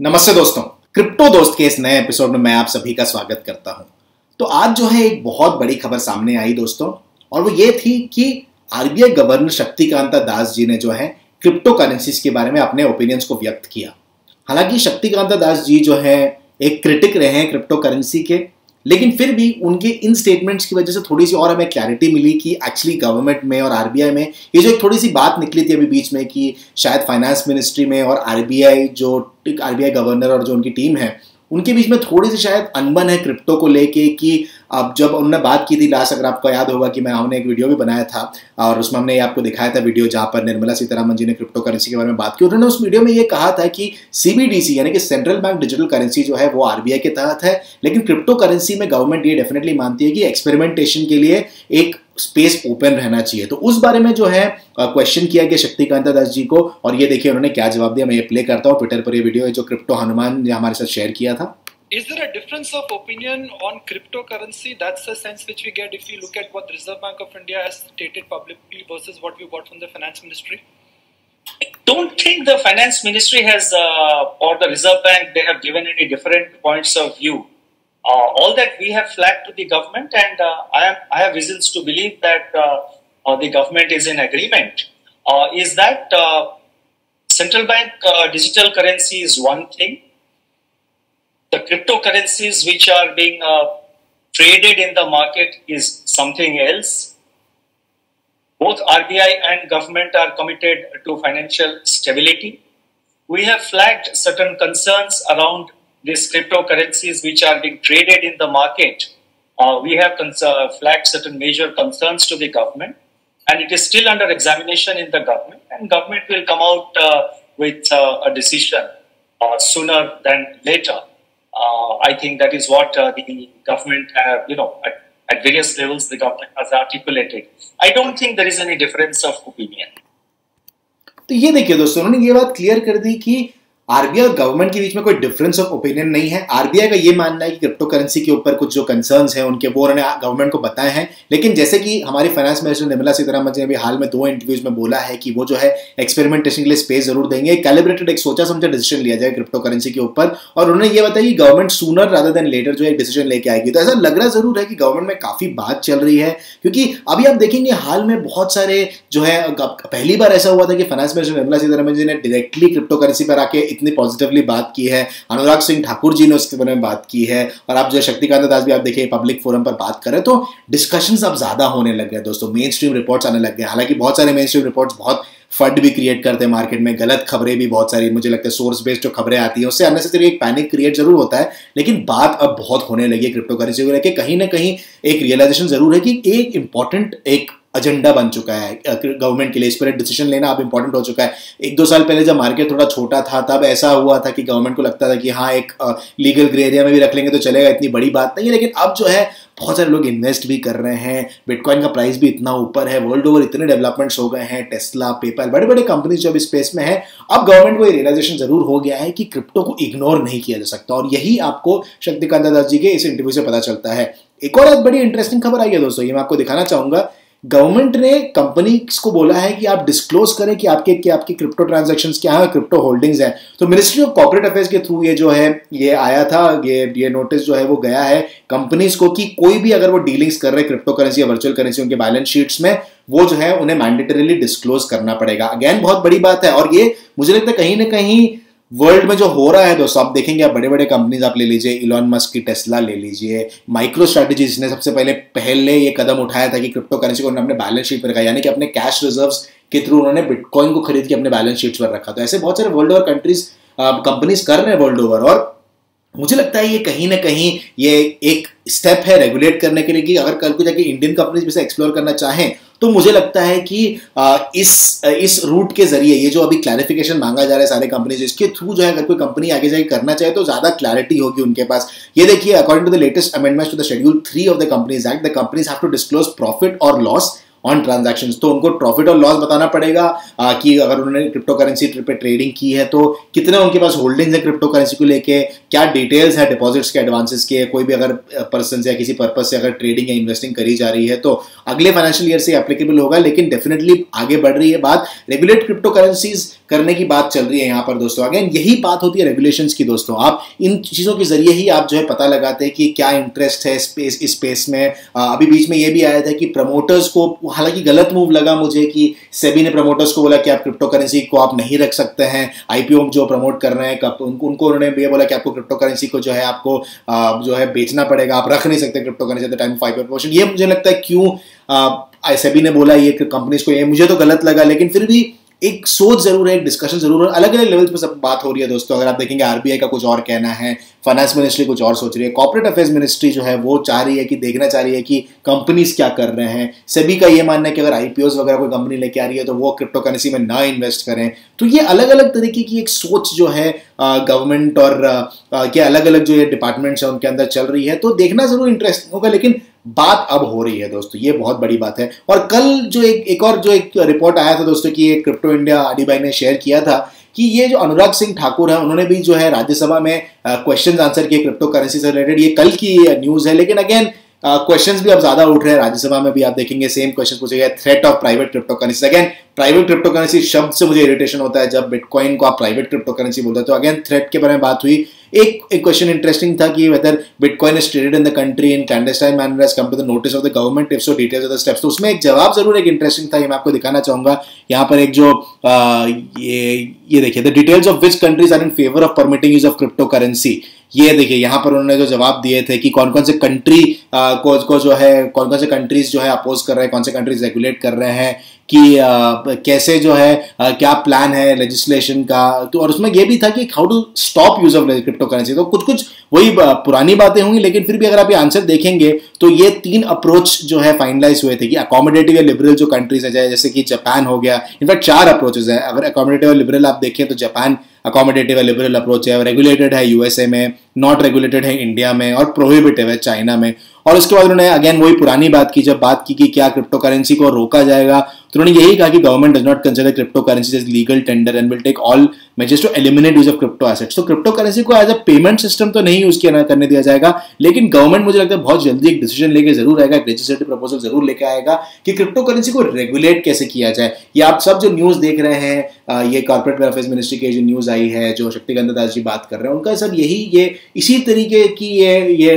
नमस्ते दोस्तों, क्रिप्टो दोस्त के इस नए एपिसोड में मैं आप सभी का स्वागत करता हूं। तो आज जो है एक बहुत बड़ी खबर सामने आई दोस्तों, और वो ये थी कि आरबीआई गवर्नर शक्तिकांता दास जी ने जो है क्रिप्टो करेंसीज के बारे में अपने ओपिनियंस को व्यक्त किया। हालांकि शक्तिकांता दास जी जो है एक क्रिटिक रहे हैं क्रिप्टो करेंसी के, लेकिन फिर भी उनके इन स्टेटमेंट्स की वजह से थोड़ी सी और हमें क्लैरिटी मिली कि एक्चुअली गवर्नमेंट में और आरबीआई में ये जो एक थोड़ी सी बात निकली थी अभी बीच में कि शायद फाइनेंस मिनिस्ट्री में और आरबीआई गवर्नर और जो उनकी टीम है उनके बीच में थोड़ी सी शायद अनबन है क्रिप्टो को लेके। कि अब जब उन्होंने बात की थी लास्ट, अगर आपको याद होगा कि हमने एक वीडियो भी बनाया था और उसमें हमने आपको दिखाया था वीडियो जहां पर निर्मला सीतारमण जी ने क्रिप्टो करेंसी के बारे में बात की। उन्होंने उस वीडियो में ये कहा था कि सीबीडीसी यानी कि सेंट्रल बैंक डिजिटल करेंसी जो है वो आरबीआई के तहत है, लेकिन क्रिप्टो करेंसी में गवर्नमेंट ये डेफिनेटली मानती है कि एक्सपेरिमेंटेशन के लिए एक स्पेस ओपन रहना चाहिए। तो उस बारे में जो है क्वेश्चन किया गया शक्तिकांता दास जी को, और ये देखिए उन्होंने क्या जवाब दिया। मैं ये प्ले करता हूँ, ट्विटर पर ये वीडियो है जो क्रिप्टो हनुमान ने हमारे साथ शेयर किया था। Is there a difference of opinion on cryptocurrency? That's the sense which we get if we look at what the Reserve Bank of India has stated publicly versus what we got from the Finance Ministry. I don't think the Finance Ministry has or the Reserve Bank, they have given any different points of view. All that we have flagged to the government, and I have reasons to believe that the government is in agreement, is that central bank digital currency is one thing. The cryptocurrencies which are being traded in the market is something else. Both RBI and government are committed to financial stability. We have flagged certain concerns around these cryptocurrencies which are being traded in the market. We have flagged certain major concerns to the government, and it is still under examination in the government, and government will come out with a decision sooner than later. I think that is what the government have, at various levels the government has articulated. I don't think there is any difference of opinion. तो ये देखिए दोस्तों, उन्होंने ये बात clear कर दी कि RBI और गवर्नमेंट के बीच में कोई डिफरेंस ऑफ ओपिनियन नहीं है। आरबीआई का ये मानना है कि क्रिप्टो करेंसी के ऊपर कुछ जो कंसर्न्स हैं उनके वो उन्होंने गवर्नमेंट को बताए हैं, लेकिन जैसे कि हमारी फाइनेंस मिनिस्टर निर्मला सीतारमण जी ने भी हाल में 2 इंटरव्यूज में बोला है कि वो जो है एक्सपेरिमेंटेशन के लिए स्पेस जरूर देंगे, कैलिब्रेटेड एक सोचा समझा डिसीजन लिया जाए क्रिप्टो करेंसी के ऊपर। और उन्होंने ये बताया कि government sooner rather than later जो है डिसीजन लेके आएगी। तो ऐसा लग रहा जरूर है कि गवर्नमेंट में काफी बात चल रही है, क्योंकि अभी आप देखेंगे हाल में बहुत सारे जो है, पहली बार ऐसा हुआ था कि फाइनेंस मिनिस्टर निर्मला सीतारमण जी ने डायरेक्टली क्रिप्टो करेंसी पर आके इतनी पॉजिटिवली बात की है। अनुराग सिंह ठाकुर जी ने उसके बारे में बात की है, और आप जो शक्तिकांता दास भी आप देखिए पब्लिक फोरम पर बात कर रहे हैं। तो डिस्कशंस अब ज्यादा होने लग गए दोस्तों, मेन स्ट्रीम रिपोर्ट्स आने लग गए। हालांकि बहुत सारे मेन स्ट्रीम रिपोर्ट्स बहुत फंड भी क्रिएट करते हैं मार्केट में, गलत खबरें भी बहुत सारी, मुझे लगता है सोर्स बेस्ड जो खबरें आती हैं उससे अननेसेसरी एक पैनिक क्रिएट जरूर होता है। लेकिन बात अब बहुत होने लगी है क्रिप्टो करेंसी को लेकर। कहीं ना कहीं एक रियलाइजेशन जरूर है कि एक इंपॉर्टेंट एक एजेंडा बन चुका है गवर्नमेंट के लिए, इस पर डिसीजन लेना अब इंपॉर्टेंट हो चुका है। 1-2 साल पहले जब मार्केट थोड़ा छोटा था तब ऐसा हुआ था कि गवर्नमेंट को लगता था कि हाँ एक लीगल ग्रे एरिया में भी रख लेंगे तो चलेगा, इतनी बड़ी बात नहीं है। लेकिन अब जो है बहुत सारे लोग इन्वेस्ट भी कर रहे हैं, बिटकॉइन का प्राइस भी इतना ऊपर है, वर्ल्ड ओवर इतने डेवलपमेंट्स हो गए हैं, टेस्ला, पेपैल, बड़े बड़े कंपनीज जो अभी स्पेस में है। अब गवर्नमेंट को ये रियलाइजेशन जरूर हो गया है कि क्रिप्टो को इग्नोर नहीं किया जा सकता, और यही आपको शक्तिकांता दास जी के इस इंटरव्यू से पता चलता है। एक और बड़ी इंटरेस्टिंग खबर आई है दोस्तों, ये मैं आपको दिखाना चाहूंगा। गवर्नमेंट ने कंपनीज को बोला है कि आप डिस्क्लोज करें कि आपके क्रिप्टो ट्रांजैक्शंस क्या है, क्रिप्टो होल्डिंग्स हैं। तो मिनिस्ट्री ऑफ कॉर्पोरेट अफेयर्स के थ्रू ये जो है ये आया था, ये नोटिस जो है वो गया है कंपनीज को कि कोई भी अगर वो डीलिंग्स कर रहे हैं क्रिप्टो करेंसी या वर्चुअल करेंसी उनके बैलेंस शीट्स में, वो जो है उन्हें मैंडेटरीली डिस्क्लोज करना पड़ेगा। अगेन बहुत बड़ी बात है, और ये मुझे लगता है कहीं ना कहीं वर्ल्ड में जो हो रहा है दोस्तों, आप देखेंगे आप बड़े बड़े कंपनीज आप ले लीजिए, इलॉन मस्क की टेस्ला ले लीजिए, माइक्रो स्ट्रेटजी जिसने सबसे पहले ये कदम उठाया था कि क्रिप्टो करेंसी को उन्होंने अपने बैलेंस शीट पर रखा, यानी कि अपने कैश रिजर्व्स के थ्रू उन्होंने बिटकॉइन को खरीद के अपने बैलेंस शीट्स पर रखा। तो ऐसे बहुत सारे वर्ल्ड ओवर कंट्रीज कंपनीज कर रहे हैं वर्ल्ड ओवर, और मुझे लगता है ये कहीं ना कहीं ये एक स्टेप है रेगुलेट करने के लिए कि अगर कल को जाके इंडियन कंपनीज भी से एक्सप्लोर करना चाहें तो मुझे लगता है कि इस रूट के जरिए ये जो अभी क्लैरिफिकेशन मांगा जा रहा है सारे कंपनीज, इसके थ्रू जो है अगर कोई कंपनी आगे जाके करना चाहे तो ज्यादा क्लैरिटी होगी उनके पास। ये देखिए, according to the latest amendments to the schedule 3 of the companies act, the companies have to disclose profit और लॉस ऑन ट्रांजैक्शंस। तो उनको प्रॉफिट और लॉस बताना पड़ेगा कि अगर उन्होंने क्रिप्टो करेंसी पे ट्रेडिंग की है तो कितने उनके पास होल्डिंग्स है क्रिप्टो करेंसी को लेके, क्या डिटेल्स है डिपॉजिट्स के, एडवांसेस के, कोई भी अगर पर्सन से या किसी पर्पज से अगर ट्रेडिंग या इन्वेस्टिंग करी जा रही है तो अगले फाइनेंशियल ईयर से एप्लीकेबल होगा। लेकिन डेफिनेटली आगे बढ़ रही है बात, रेगुलेट क्रिप्टो करेंसीज करने की बात चल रही है यहाँ पर दोस्तों। अगेन यही बात होती है रेगुलेशंस की दोस्तों, आप इन चीज़ों के जरिए ही आप जो है पता लगाते हैं कि क्या इंटरेस्ट है इस स्पेस में। अभी बीच में ये भी आया था कि प्रमोटर्स को, हालांकि गलत मूव लगा मुझे कि सेबी ने प्रमोटर्स को बोला कि आप क्रिप्टो करेंसी को आप नहीं रख सकते हैं, आईपीओ जो प्रमोट कर रहे हैं उनको उन्होंने ये बोला कि आपको क्रिप्टो करेंसी को जो है आपको जो है बेचना पड़ेगा, आप रख नहीं सकते crypto currency at the time of IPO promotion. ये मुझे लगता है क्यों सेबी ने बोला ये कंपनीज को, ये मुझे तो गलत लगा, लेकिन फिर भी एक सोच जरूर है, एक डिस्कशन जरूर है, अलग अलग लेवल्स पे सब बात हो रही है दोस्तों। अगर आप देखेंगे आरबीआई का कुछ और कहना है, फाइनेंस मिनिस्ट्री कुछ और सोच रही है, कॉर्पोरेट अफेयर्स मिनिस्ट्री जो है वो चाह रही है कि देखना चाह रही है कि कंपनीज क्या कर रहे हैं। सेबी का ये मानना है कि अगर आईपीओस वगैरह कोई कंपनी लेके आ रही है तो वो क्रिप्टो करेंसी में ना इन्वेस्ट करें। तो ये अलग अलग तरीके की एक सोच जो है गवर्नमेंट और के अलग अलग जो ये डिपार्टमेंट्स है उनके अंदर चल रही है, तो देखना जरूर इंटरेस्टिंग होगा। लेकिन बात अब हो रही है दोस्तों, ये बहुत बड़ी बात है। और कल जो एक रिपोर्ट आया था दोस्तों कि ये क्रिप्टो इंडिया आडी भाई ने शेयर किया था कि ये जो अनुराग सिंह ठाकुर है उन्होंने भी जो है राज्यसभा में क्वेश्चंस आंसर किए क्रिप्टो करेंसी से रिलेटेड। ये कल की न्यूज है, लेकिन अगेन क्वेश्चंस भी अब ज्यादा उठ रहे हैं राज्यसभा में भी। आप देखेंगे सेम क्वेश्चन पूछे गए, threat of private crypto currency. Again private crypto currency शब्द से मुझे इरिटेशन होता है जब बिटकॉइन को आप प्राइवेट क्रिप्टो करेंसी बोलते हैं। तो अगेन थ्रेट के बारे में बात हुई। एक क्वेश्चन इंटरेस्टिंग था कि whether bitcoin is traded in the country in clandestine manner as come to the notice of the government, if so details of the steps. तो उसमें एक जवाब जरूर एक इंटरेस्टिंग था, ये मैं आपको दिखाना चाहूंगा। यहाँ पर एक जो ये देखिए, the details of which countries are in favour of permitting use of crypto currency. ये देखिए यहाँ पर उन्होंने जो जवाब दिए थे कि कौन कौन से कंट्री को जो है, कौन कौन से कंट्रीज जो है अपोज कर रहे हैं, कौन से कंट्रीज रेगुलेट कर रहे हैं, कि कैसे जो है क्या प्लान है लेजिस्लेशन का। तो और उसमें ये भी था कि how to stop use of crypto currency. तो कुछ कुछ वही पुरानी बातें होंगी, लेकिन फिर भी अगर आप ये आंसर देखेंगे तो ये 3 अप्रोच जो है फाइनलाइज हुए थे कि अकोमोडेटिव या लिबरल जो कंट्रीज है, जैसे कि जापान हो गया। इनफैक्ट 4 अप्रोचेज है। अगर अकोमोडेटिव और लिबरल आप देखें तो जापान अकोमोडेटिव है, लिबरल अप्रोच है, रेगुलेटेड है यूएसए में, नॉट रेगुलेटेड है इंडिया में, और प्रोहिबिटिव है चाइना में। और उसके बाद उन्होंने अगेन वही पुरानी बात की, जब बात की कि क्या क्रिप्टो करेंसी को रोका जाएगा, तो उन्होंने यही कहा कि government does not consider crypto currency as legal tender and will take all measures to eliminate use of crypto assets. तो क्रिप्टो करेंसी को एज अ पेमेंट सिस्टम तो नहीं यूज करने दिया जाएगा, लेकिन गवर्नमेंट मुझे लगता है बहुत जल्दी एक डिसीजन लेके जरूर आएगा, एक लेजिस्लेटिव प्रपोजल जरूर लेके आएगा कि क्रिप्टो करेंसी को रेगुलेट कैसे किया जाए। ये आप सब जो न्यूज देख रहे हैं, ये कॉर्पोरेट अफेयर्स मिनिस्ट्री की जो न्यूज आई है, जो शक्तिकांत दास जी बात कर रहे हैं, उनका सब ये इसी तरीके की ये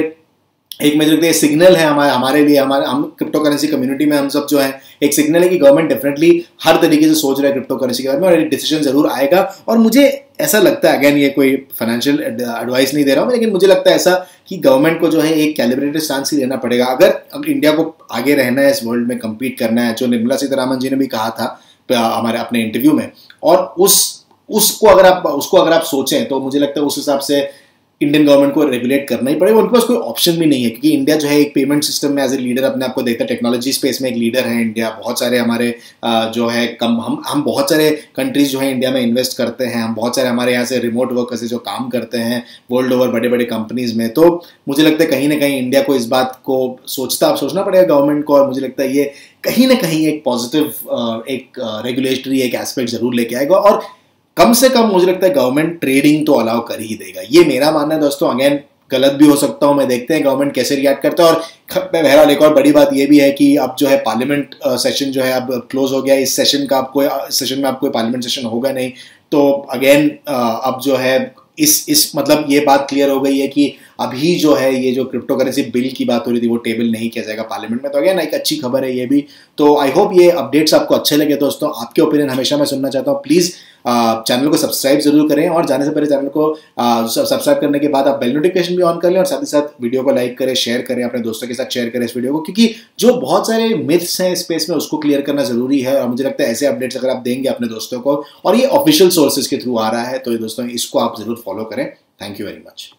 एक मुझे लगता है सिग्नल है हमारे लिए, हम क्रिप्टो करेंसी कम्युनिटी में हम सब जो है एक सिग्नल है कि गवर्नमेंट डेफिनेटली हर तरीके से सोच रहा है क्रिप्टो करेंसी के बारे में, और एक डिसीजन जरूर आएगा। और मुझे ऐसा लगता है, अगेन ये कोई फाइनेंशियल एडवाइस नहीं दे रहा हूँ, लेकिन मुझे लगता है ऐसा कि गवर्नमेंट को जो है एक कैलिब्रेटेड स्टांस ही लेना पड़ेगा अगर इंडिया को आगे रहना है, इस वर्ल्ड में कम्पीट करना है, जो निर्मला सीतारामन जी ने भी कहा था हमारे अपने इंटरव्यू में। और उसको अगर आप सोचें तो मुझे लगता है उस हिसाब से इंडियन गवर्नमेंट को रेगुलेट करना ही पड़ेगा। उनके पास कोई ऑप्शन भी नहीं है, क्योंकि इंडिया जो है एक पेमेंट सिस्टम में एज ए लीडर अपने आप को देखता है, टेक्नोलॉजी स्पेस में एक लीडर है इंडिया। बहुत सारे हमारे जो है हम बहुत सारे कंट्रीज जो है इंडिया में इन्वेस्ट करते हैं, हम बहुत सारे हमारे यहाँ से रिमोट वर्कर्स जो काम करते हैं वर्ल्ड ओवर बड़े बड़े कंपनीज में। तो मुझे लगता है कहीं ना कहीं इंडिया को इस बात को सोचना पड़ेगा गवर्नमेंट को, और मुझे लगता है ये कहीं ना कहीं एक पॉजिटिव एक रेगुलेटरी एक एस्पेक्ट जरूर लेके आएगा। और कम से कम मुझे लगता है गवर्नमेंट ट्रेडिंग तो अलाउ कर ही देगा, ये मेरा मानना है दोस्तों। अगेन गलत भी हो सकता हूं मैं, देखते हैं गवर्नमेंट कैसे रिएक्ट करता है। और बहरहाल एक और बड़ी बात ये भी है कि अब जो है पार्लियामेंट सेशन जो है अब क्लोज हो गया। इस सेशन में अब कोई पार्लियामेंट सेशन होगा नहीं। तो अगेन अब जो है इस मतलब ये बात क्लियर हो गई है कि अभी जो है ये जो क्रिप्टो करेंसी बिल की बात हो रही थी वो टेबल नहीं किया जाएगा पार्लियामेंट में। तो अगेन एक अच्छी खबर है ये भी। तो आई होप ये अपडेट्स आपको अच्छे लगे दोस्तों। आपके ओपिनियन हमेशा मैं सुनना चाहता हूँ। प्लीज़ चैनल को सब्सक्राइब जरूर करें, और जाने से पहले चैनल को सब्सक्राइब करने के बाद आप बेल नोटिफिकेशन भी ऑन कर लें, और साथ ही साथ वीडियो को लाइक करें, शेयर करें, अपने दोस्तों के साथ शेयर करें इस वीडियो को, क्योंकि जो बहुत सारे मिथ्स हैं स्पेस में उसको क्लियर करना जरूरी है। और मुझे लगता है ऐसे अपडेट्स अगर आप देंगे अपने दोस्तों को, और ये ऑफिशियल सोर्सेज के थ्रू आ रहा है, तो ये दोस्तों इसको आप जरूर फॉलो करें। Thank you very much.